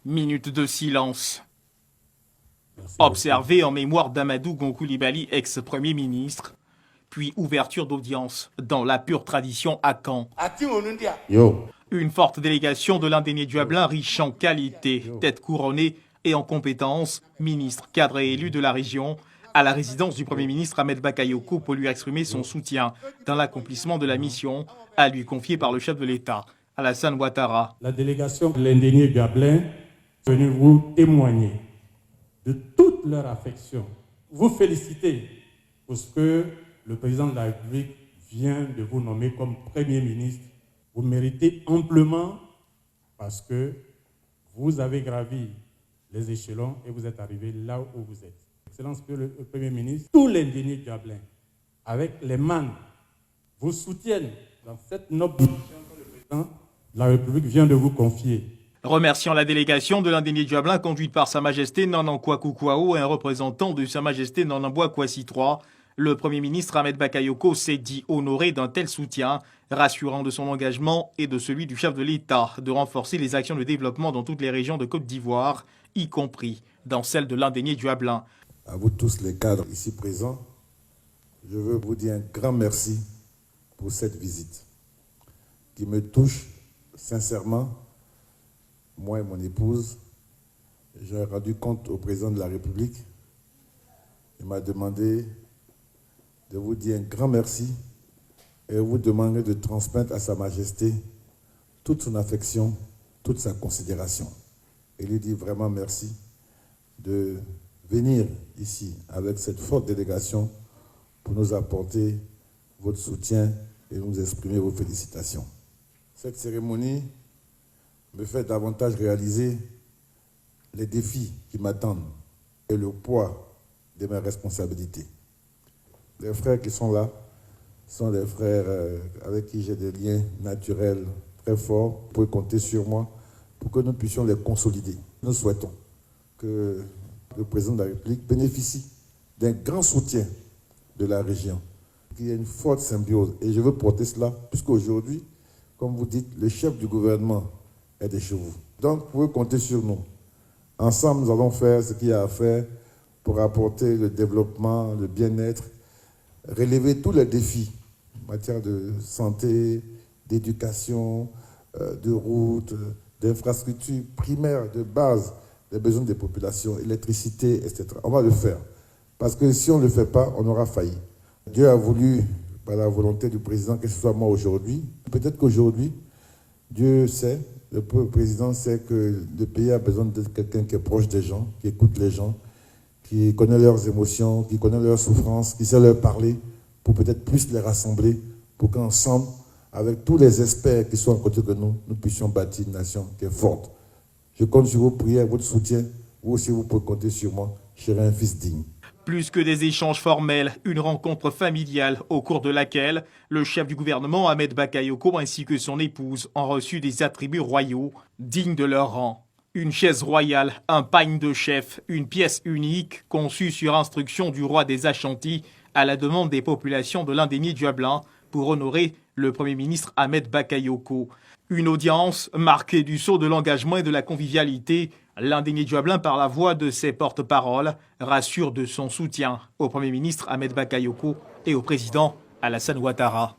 Minute de silence. Observé en mémoire d'Amadou Gon Coulibaly, ex-premier ministre, puis ouverture d'audience dans la pure tradition Akan. Une forte délégation de l'indéniable riche en qualité, tête couronnée et en compétences, ministre, cadre et élu de la région, à la résidence du Premier ministre Ahmed Bakayoko pour lui exprimer son soutien dans l'accomplissement de la mission à lui confier par le chef de l'État, Alassane Ouattara. La délégation de l'indéniable Gablin est venue vous témoigner de toute leur affection. Vous féliciter pour ce que le président de la République vient de vous nommer comme Premier ministre. Vous méritez amplement parce que vous avez gravi les échelons et vous êtes arrivé là où vous êtes. Excellence le Premier ministre, tous les indéniables Gablin, avec les MAN, vous soutiennent dans cette noble mission que le président de la République vient de vous confier. Remerciant la délégation de l'indéniable Diablin conduite par Sa Majesté Nanan Kouakou et un représentant de Sa Majesté Nananboa Kwasi III, le Premier ministre Ahmed Bakayoko s'est dit honoré d'un tel soutien, rassurant de son engagement et de celui du chef de l'État de renforcer les actions de développement dans toutes les régions de Côte d'Ivoire, y compris dans celle de l'indéniable Diablin. À vous tous les cadres ici présents, je veux vous dire un grand merci pour cette visite qui me touche sincèrement. Moi et mon épouse, j'ai rendu compte au président de la République. Il m'a demandé de vous dire un grand merci et vous demander de transmettre à Sa Majesté toute son affection, toute sa considération. Et lui dit vraiment merci de venir ici avec cette forte délégation pour nous apporter votre soutien et nous exprimer vos félicitations. Cette cérémonie me fait davantage réaliser les défis qui m'attendent et le poids de mes responsabilités. Les frères qui sont là sont des frères avec qui j'ai des liens naturels très forts. Vous pouvez compter sur moi pour que nous puissions les consolider. Nous souhaitons que le président de la République bénéficie d'un grand soutien de la région, qu'il y ait une forte symbiose. Et je veux porter cela, puisqu'aujourd'hui, comme vous dites, le chef du gouvernement est de chez vous. Donc, vous pouvez compter sur nous. Ensemble, nous allons faire ce qu'il y a à faire pour apporter le développement, le bien-être, relever tous les défis en matière de santé, d'éducation, de routes, d'infrastructures primaires, de base, des besoins des populations, électricité, etc. On va le faire. Parce que si on ne le fait pas, on aura failli. Dieu a voulu, par la volonté du président, que ce soit moi aujourd'hui. Peut-être qu'aujourd'hui, Dieu sait, le président sait que le pays a besoin de quelqu'un qui est proche des gens, qui écoute les gens, qui connaît leurs émotions, qui connaît leurs souffrances, qui sait leur parler, pour peut-être plus les rassembler, pour qu'ensemble, avec tous les experts qui sont à côté de nous, nous puissions bâtir une nation qui est forte. Je compte sur vos prières, votre soutien. Vous aussi, vous pouvez compter sur moi. Je serai un fils digne. Plus que des échanges formels, une rencontre familiale au cours de laquelle le chef du gouvernement Ahmed Bakayoko ainsi que son épouse ont reçu des attributs royaux dignes de leur rang. Une chaise royale, un pagne de chef, une pièce unique conçue sur instruction du roi des Ashantis à la demande des populations de l'indéniable Diablin pour honorer le Premier ministre Ahmed Bakayoko. Une audience marquée du sceau de l'engagement et de la convivialité. L'indéniable Diablin, par la voix de ses porte-paroles, rassure de son soutien au Premier ministre Ahmed Bakayoko et au président Alassane Ouattara.